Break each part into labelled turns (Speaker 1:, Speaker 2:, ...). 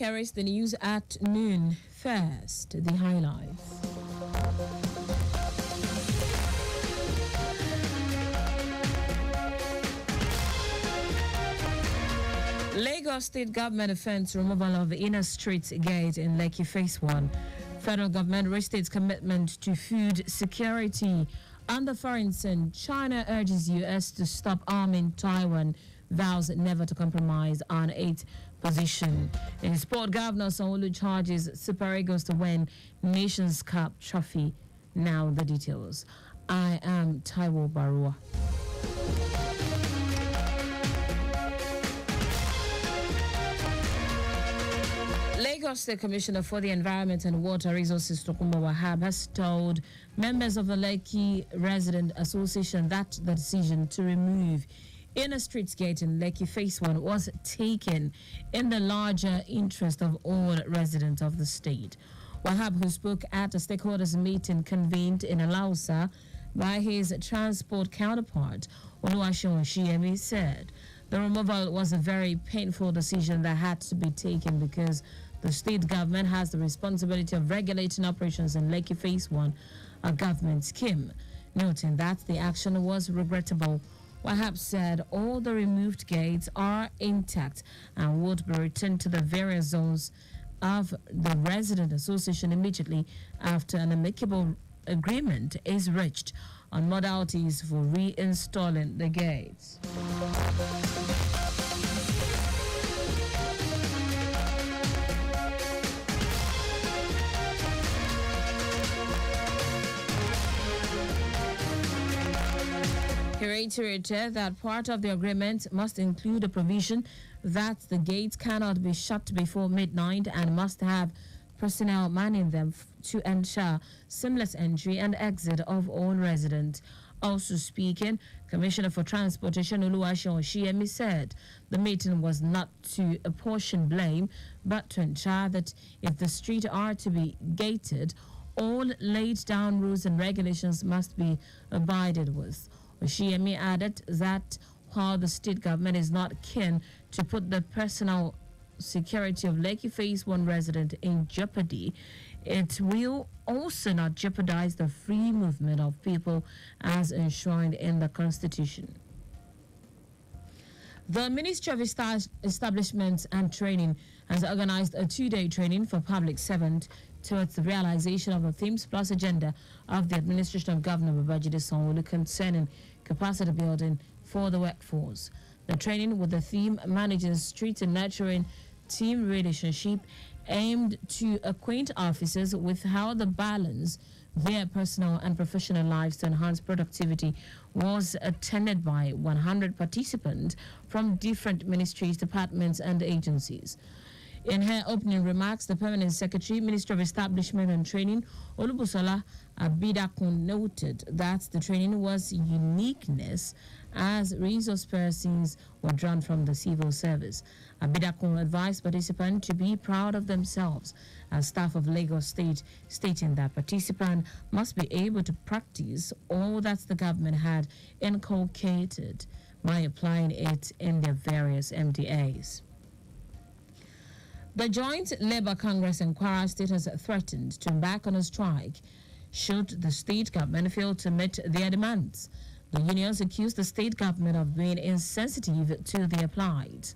Speaker 1: Here is the news at noon. First, the highlights. Lagos State government defends removal of the inner street gate in Lekki Phase 1. Federal government restates commitment to food security. Under foreign sin, China urges U.S. to stop arming Taiwan, vows never to compromise on 8th position. In sport, Governor Sanwo-Olu charges Super Eagles to win Nations Cup trophy. Now the details. I am Taiwo Baruwa. Lagos State Commissioner for the Environment and Water Resources Tokunbo Wahab has told members of the Lekki Resident Association that the decision to remove Inner Streets Gate in Lekki Phase 1 was taken in the larger interest of all residents of the state. Wahab, who spoke at a stakeholders meeting convened in Alausa by his transport counterpart, Oluwaseun Oshiyemi, said the removal was a very painful decision that had to be taken because the state government has the responsibility of regulating operations in Lekki Phase 1, a government scheme. Noting that the action was regrettable, Wahab said all the removed gates are intact and would be returned to the various zones of the resident association immediately after an amicable agreement is reached on modalities for reinstalling the gates. He reiterated that part of the agreement must include a provision that the gates cannot be shut before midnight and must have personnel manning them to ensure seamless entry and exit of all residents. Also speaking, Commissioner for Transportation Oluwaseun Oshiyemi said the meeting was not to apportion blame, but to ensure that if the streets are to be gated, all laid down rules and regulations must be abided with. Oshiyemi added that while the state government is not keen to put the personal security of Lekki Phase 1 residents in jeopardy, it will also not jeopardize the free movement of people as enshrined in the Constitution. The Ministry of Establishments and Training has organized a 2-day training for public servants towards the realization of the themes plus agenda of the administration of Governor Babajide Sanwo-Olu concerning capacity building for the workforce. The training with the theme Managing Street and Nurturing Team Relationship aimed to acquaint officers with how to balance their personal and professional lives to enhance productivity was attended by 100 participants from different ministries, departments and agencies. In her opening remarks, the Permanent Secretary, Minister of Establishment and Training, Olubusola Abidakun, noted that the training was uniqueness as resource persons were drawn from the civil service. Abidakun advised participants to be proud of themselves as staff of Lagos State, stating that participants must be able to practice all that the government had inculcated by applying it in their various MDAs. The Joint Labour Congress in Kwara State has threatened to embark on a strike should the state government fail to meet their demands. The unions accused the state government of being insensitive to their plight.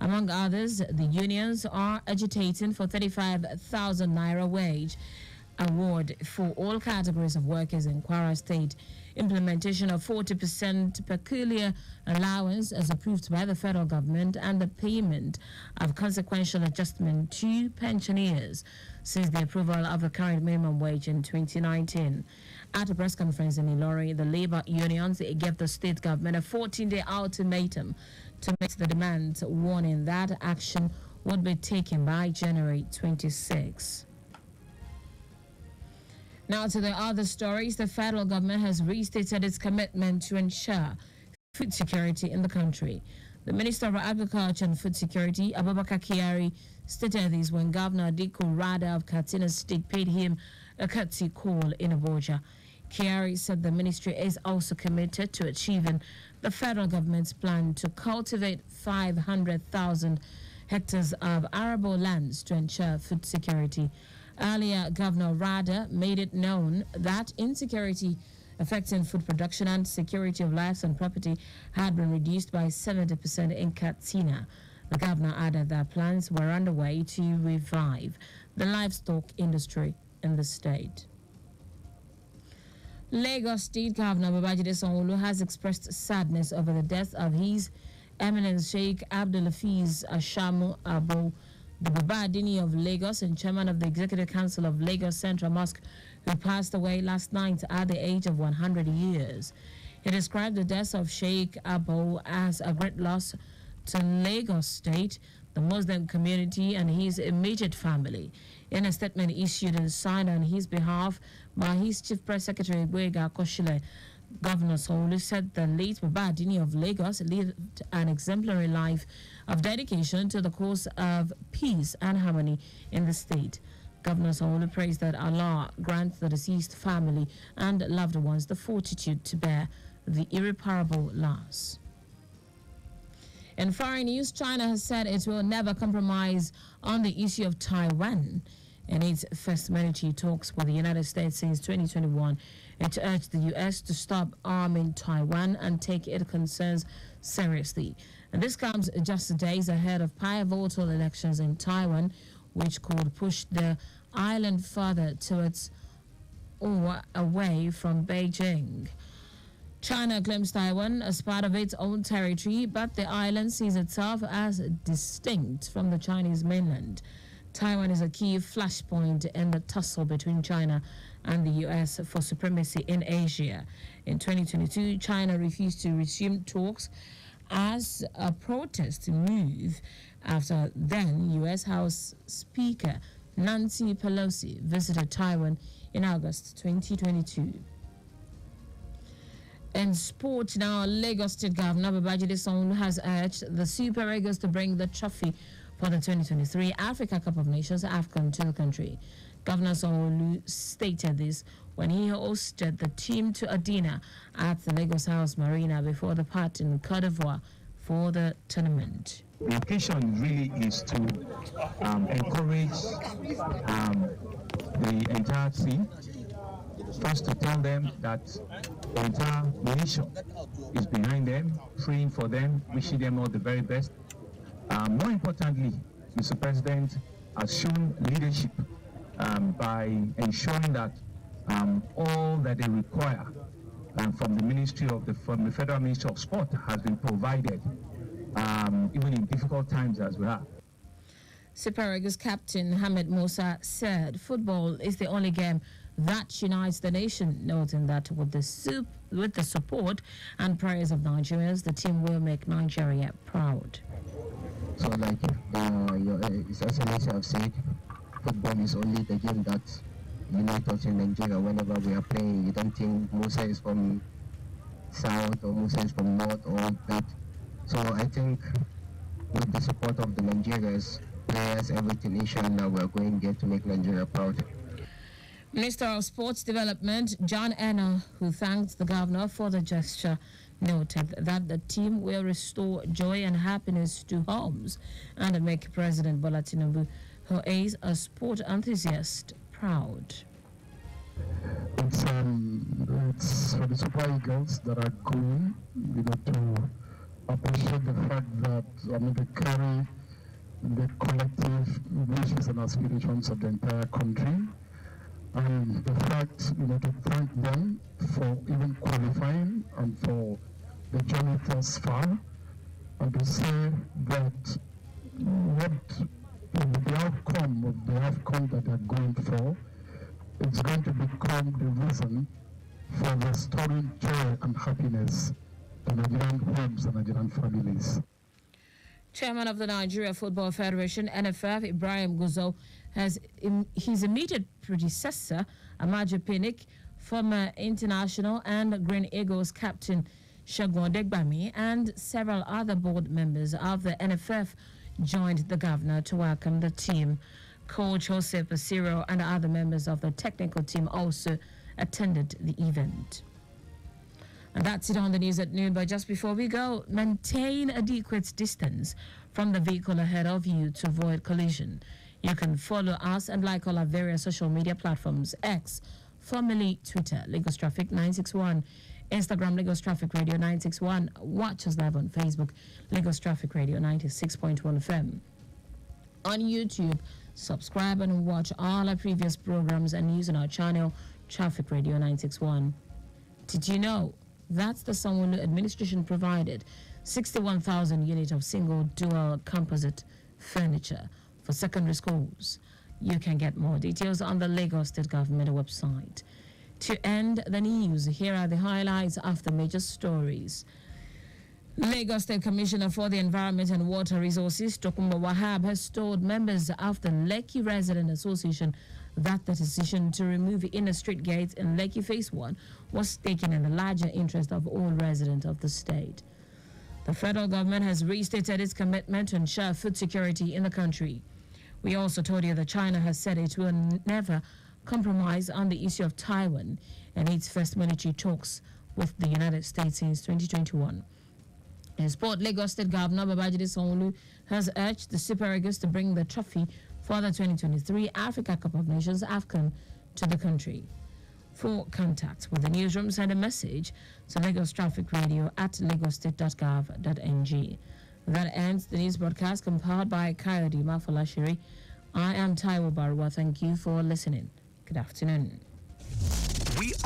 Speaker 1: Among others, the unions are agitating for 35,000 naira wage award for all categories of workers in Kwara State, implementation of 40% peculiar allowance as approved by the federal government, and the payment of consequential adjustment to pensioners since the approval of the current minimum wage in 2019. At a press conference in Ilori, the labor unions gave the state government a 14-day ultimatum to meet the demands, warning that action would be taken by January 26. Now to the other stories. The federal government has restated its commitment to ensure food security in the country. The Minister of Agriculture and Food Security, Abubakar Kyari, stated this when Governor Diko Rada of Katsina State paid him a courtesy call in Abuja. Kyari said the ministry is also committed to achieving the federal government's plan to cultivate 500,000 hectares of arable lands to ensure food security. Earlier, Governor Rada made it known that insecurity affecting food production and security of lives and property had been reduced by 70% in Katsina. The governor added that plans were underway to revive the livestock industry in the state. Lagos State Governor Babajide Sanwo-Olu has expressed sadness over the death of His Eminence Sheikh Abdulafiz Ashamu Abo, the Baba Adini of Lagos and chairman of the Executive Council of Lagos Central Mosque, who passed away last night at the age of 100 years. He described the death of Sheikh Abo as a great loss to Lagos State, the Muslim community, and his immediate family. In a statement issued and signed on his behalf by his Chief Press Secretary, Boyega Koshile, Governor Sanwo-Olu said the late Baba Adini of Lagos lived an exemplary life of dedication to the cause of peace and harmony in the state. Governor Sanwo-Olu praised that Allah grants the deceased family and loved ones the fortitude to bear the irreparable loss. In foreign news, China has said it will never compromise on the issue of Taiwan. In its first military talks with the United States since 2021, it urged the U.S. to stop arming Taiwan and take its concerns seriously. And this comes just days ahead of pivotal elections in Taiwan, which could push the island further towards or away from Beijing. China claims Taiwan as part of its own territory, but the island sees itself as distinct from the Chinese mainland. Taiwan is a key flashpoint in the tussle between China and the U.S. for supremacy in Asia. In 2022, China refused to resume talks as a protest move after then U.S. House Speaker Nancy Pelosi visited Taiwan in August 2022. In sport now, Lagos State Governor Babajide Sanwo-Olu has urged the Super Eagles to bring the trophy for the 2023 Africa Cup of Nations AFCON to the country. Governor Sanwo-Olu stated this when he hosted the team to a dinner at the Lagos House Marina before the part in Côte d'Ivoire for the tournament.
Speaker 2: The occasion really is to encourage the entire team. First, to tell them that the entire nation is behind them, praying for them, wishing them all the very best. More importantly, Mr. President has shown leadership by ensuring that all that they require from the Federal Ministry of Sport has been provided, even in difficult times as well.
Speaker 1: Super Eagles captain Hamed Musa said football is the only game that unites the nation, noting that with the support and prayers of Nigerians, the team will make Nigeria proud.
Speaker 3: So like His Excellency have said, football is only the game that unites us in Nigeria whenever we are playing. You don't think Musa is from South or Musa is from North or that. So I think with the support of the Nigerians, players, everything, inshallah, we are going there to make Nigeria proud.
Speaker 1: Minister of Sports Development John Enna, who thanked the governor for the gesture, noted that the team will restore joy and happiness to homes and make President Bola Tinubu, who is a sport enthusiast, proud.
Speaker 4: It's for the Super Eagles that are going, to appreciate the fact that they carry the collective wishes and aspirations of the entire country. And the fact, to thank them for even qualifying and for the journey thus far, and to say that what the outcome of the AFCON that they're going for, it's going to become the reason for restoring joy and happiness to Nigerian homes and Nigerian families.
Speaker 1: Chairman of the Nigeria Football Federation, NFF, Ibrahim Guzo, has his immediate predecessor, Amajo Pinnick, former international and Green Eagles captain Segun Odegbami, and several other board members of the NFF joined the governor to welcome the team. Coach Jose Basiro and other members of the technical team also attended the event. And that's it on the news at noon. But just before we go, maintain adequate distance from the vehicle ahead of you to avoid collision. You can follow us and like all our various social media platforms. X, formerly Twitter, Lagos Traffic 961. Instagram, Lagos Traffic Radio 961. Watch us live on Facebook, Lagos Traffic Radio 96.1 FM. On YouTube, subscribe and watch all our previous programs and news on our channel, Traffic Radio 961. Did you know that's the Sanwo-Olu administration provided 61,000 units of single dual composite furniture for secondary schools? You can get more details on the Lagos State Government website. To end the news, here are the highlights of the major stories. Lagos State Commissioner for the Environment and Water Resources, Tokunbo Wahab, has told members of the Lekki Resident Association that the decision to remove inner street gates in Lekki Phase 1 was taken in the larger interest of all residents of the state. The federal government has restated its commitment to ensure food security in the country. We also told you that China has said it will never compromise on the issue of Taiwan and its first military talks with the United States since 2021. In sport, Lagos State Governor Babajide Sanwo-Olu has urged the Super Eagles to bring the trophy for the 2023 Africa Cup of Nations AFCON to the country. For contact with the newsroom, send a message to Lagos Traffic Radio at lagosstate.gov.ng. That ends the news broadcast compiled by Kayode Mafolashiri. I am Taiwo Baruwa. Thank you for listening. Good afternoon.